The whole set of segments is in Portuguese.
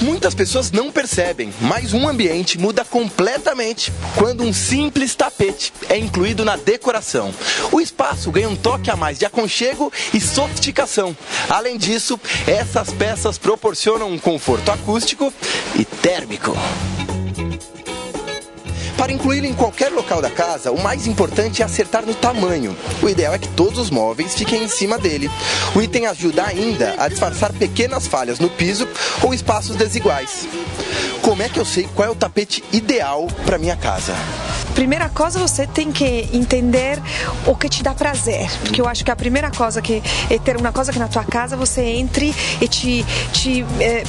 Muitas pessoas não percebem, mas um ambiente muda completamente quando um simples tapete é incluído na decoração. O espaço ganha um toque a mais de aconchego e sofisticação. Além disso, essas peças proporcionam um conforto acústico e térmico. Para incluí-lo em qualquer local da casa, o mais importante é acertar no tamanho. O ideal é que todos os móveis fiquem em cima dele. O item ajuda ainda a disfarçar pequenas falhas no piso ou espaços desiguais. Como é que eu sei qual é o tapete ideal para minha casa? Primeira coisa, você tem que entender o que te dá prazer, porque eu acho que a primeira coisa é ter uma coisa que na tua casa você entre e te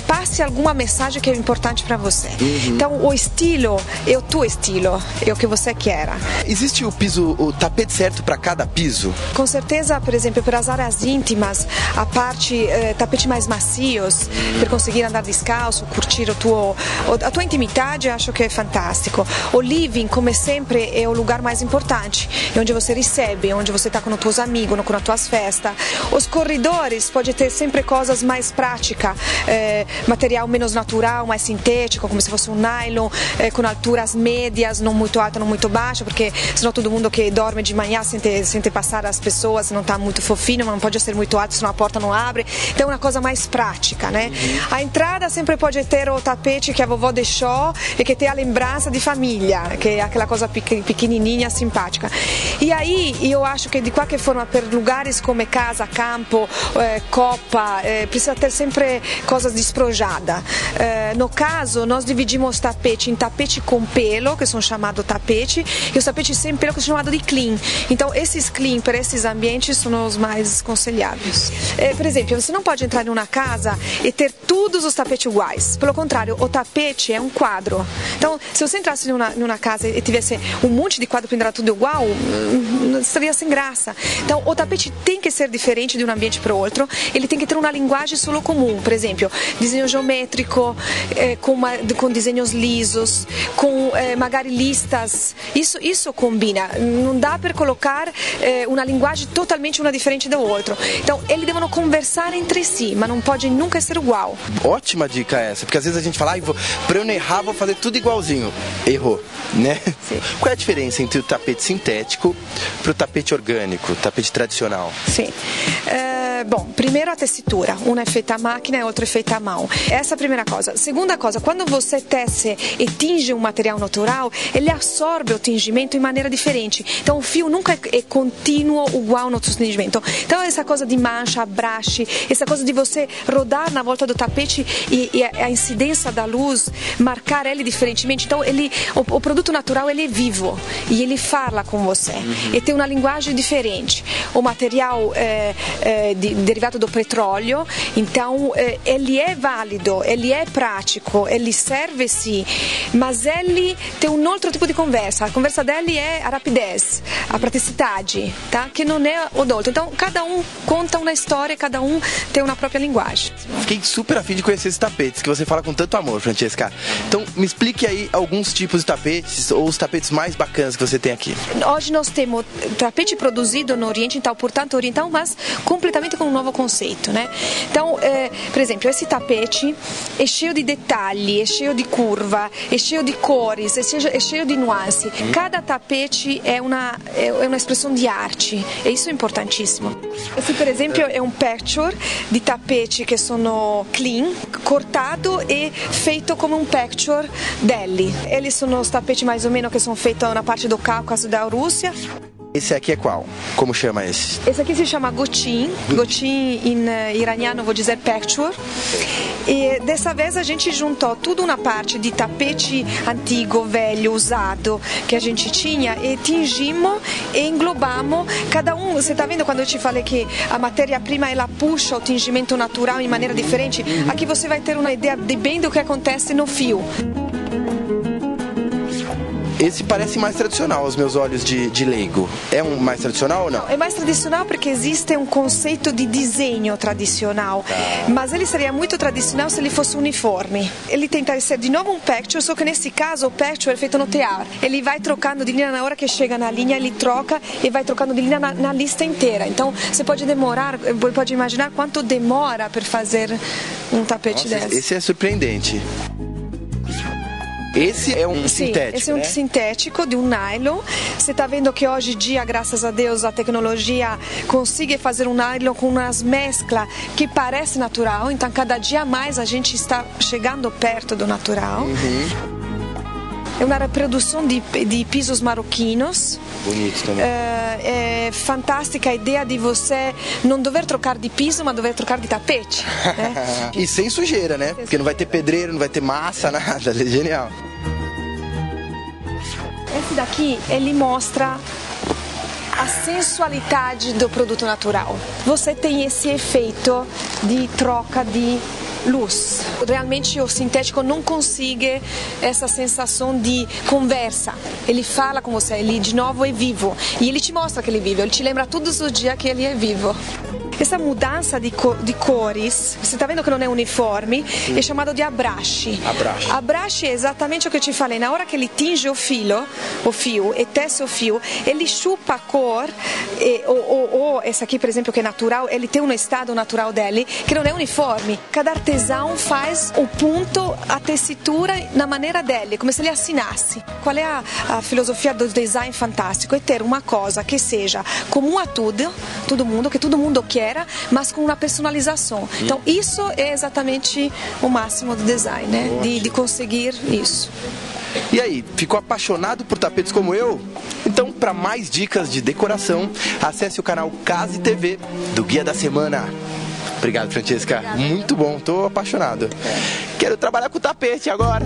passe alguma mensagem que é importante para você. Então o estilo é o teu estilo, é o que você quer. Existe o tapete certo para cada piso? Com certeza, por exemplo, para as áreas íntimas, a parte tapete mais macios, para conseguir andar descalço, curtir a tua intimidade, acho que é fantástico. O living, como sempre, é o lugar mais importante, é onde você recebe, onde você está com os teus amigos, com as tuas festas. Os corredores pode ter sempre coisas mais práticas, material menos natural, mais sintético, como se fosse um nylon, com alturas médias, não muito alta, não muito baixa, porque senão todo mundo que dorme de manhã sente passar as pessoas, não está muito fofinho, mas não pode ser muito alto, senão a porta não abre. Então é uma coisa mais prática, né? A entrada sempre pode ter o tapete que a vovó deixou e que tem a lembrança de família, que é aquela coisa pequenininha, simpática. E aí eu acho que de qualquer forma, per lugares como casa, campo, copa, precisa ter sempre coisas desprojadas. No caso, nós dividimos tapete em tapete com pelo, que são chamados tapete, e os tapetes sem pelo, que são chamados de clean. Então esses clean para esses ambientes são os mais aconselháveis. Por exemplo, você não pode entrar em uma casa e ter todos os tapetes iguais. Pelo contrário, o tapete é um quadro. Então, se você entrasse numa casa e tivesse um monte de quadro pendurado tudo igual, seria sem graça. Então, o tapete tem que ser diferente de um ambiente para o outro. Ele tem que ter uma linguagem solo comum. Por exemplo, desenho geométrico, com desenhos lisos, com magari listas. Isso combina. Não dá para colocar uma linguagem totalmente uma diferente do outro. Então, eles devem conversar entre si, mas não pode nunca ser igual. Ótima dica essa, porque às vezes a gente fala, para eu não errar, vou fazer tudo igualzinho. Errou, né? Sim. Qual é a diferença entre o tapete sintético para o tapete orgânico, o tapete tradicional? Sim. Bom, primeiro a tessitura, uma é feita à máquina e outra é feita à mão. Essa é a primeira coisa. Segunda coisa, quando você tece e tinge um material natural, ele absorve o tingimento de maneira diferente. Então o fio nunca é contínuo igual no tingimento. Então essa coisa de mancha, abraxe, essa coisa de você rodar na volta do tapete e a incidência da luz marcar ele diferentemente. Então o produto natural ele é vivo e ele fala com você. E tem uma linguagem diferente. O material derivado do petróleo, então ele é válido, ele é prático, ele serve sim, mas ele tem um outro tipo de conversa. A conversa dele é a rapidez, a praticidade, tá? Que não é o do outro. Então cada um conta uma história, cada um tem uma própria linguagem. Fiquei super afim de conhecer esses tapetes que você fala com tanto amor, Francesca. Então me explique aí alguns tipos de tapetes ou os tapetes mais bacanas que você tem aqui. Hoje nós temos tapete produzido no Oriente, então, portanto oriental, mas completamente com um novo conceito, né? Então, por exemplo, esse tapete é cheio de detalhes, é cheio de curva, é cheio de cores, é cheio de nuance. Cada tapete é uma expressão de arte, e isso é importantíssimo. Esse, por exemplo, é um patchwork de tapete que sono clean, cortado e feito como um patchwork dele. Eles são os tapetes mais ou menos que são feitos na parte do Cáucaso da Rússia. Esse aqui é qual? Como chama esse? Esse aqui se chama Gochin. Gochin em iraniano vou dizer patchwork. E dessa vez a gente juntou tudo uma parte de tapete antigo, velho, usado que a gente tinha e tingimos e englobamos cada um. Você está vendo quando eu te falei que a matéria-prima ela puxa o tingimento natural de maneira diferente? Aqui você vai ter uma ideia de bem do que acontece no fio. Esse parece mais tradicional aos meus olhos de leigo. É um mais tradicional ou não? Não, é mais tradicional porque existe um conceito de desenho tradicional, mas ele seria muito tradicional se ele fosse uniforme. Ele tenta ser de novo um picture, só que nesse caso o picture é feito no tear. Ele vai trocando de linha na hora que chega na linha, ele troca e vai trocando de linha na lista inteira. Então você pode imaginar quanto demora para fazer um tapete desse. Esse é surpreendente. Esse é um sintético, esse é um sintético de um nylon. Você está vendo que hoje em dia, graças a Deus, a tecnologia consegue fazer um nylon com umas mesclas que parece natural. Então, cada dia mais a gente está chegando perto do natural. É uma reprodução de pisos marroquinos. Bonito também. É fantástica a ideia de você não dover trocar de piso, mas dover trocar de tapete. Né? E sem sujeira, né? Porque não vai ter pedreiro, não vai ter massa, nada. É genial. Esse daqui, ele mostra a sensualidade do produto natural. Você tem esse efeito de troca de luz. Realmente o sintético não consegue essa sensação de conversa. Ele fala com você, ele de novo é vivo. E ele te mostra que ele é vivo, ele te lembra todos os dias que ele é vivo. Essa mudança de cores, você está vendo que não é uniforme, é chamado de abrache. Abrache é exatamente o que eu te falei. Na hora que ele tinge o fio e tece o fio, ele chupa a cor, ou esse aqui, por exemplo, que é natural, ele tem um estado natural dele, que não é uniforme. Cada artesão faz o ponto, a tessitura na maneira dele, como se ele assinasse. Qual é a filosofia do design fantástico? É ter uma coisa que seja comum a todo mundo, que todo mundo quer, mas com uma personalização. Então, isso é exatamente o máximo do design, né? De conseguir isso. E aí, ficou apaixonado por tapetes como eu? Então, para mais dicas de decoração, acesse o canal Case TV do Guia da Semana. Obrigado, Francesca. Obrigada. Muito bom, tô apaixonado. Quero trabalhar com tapete agora.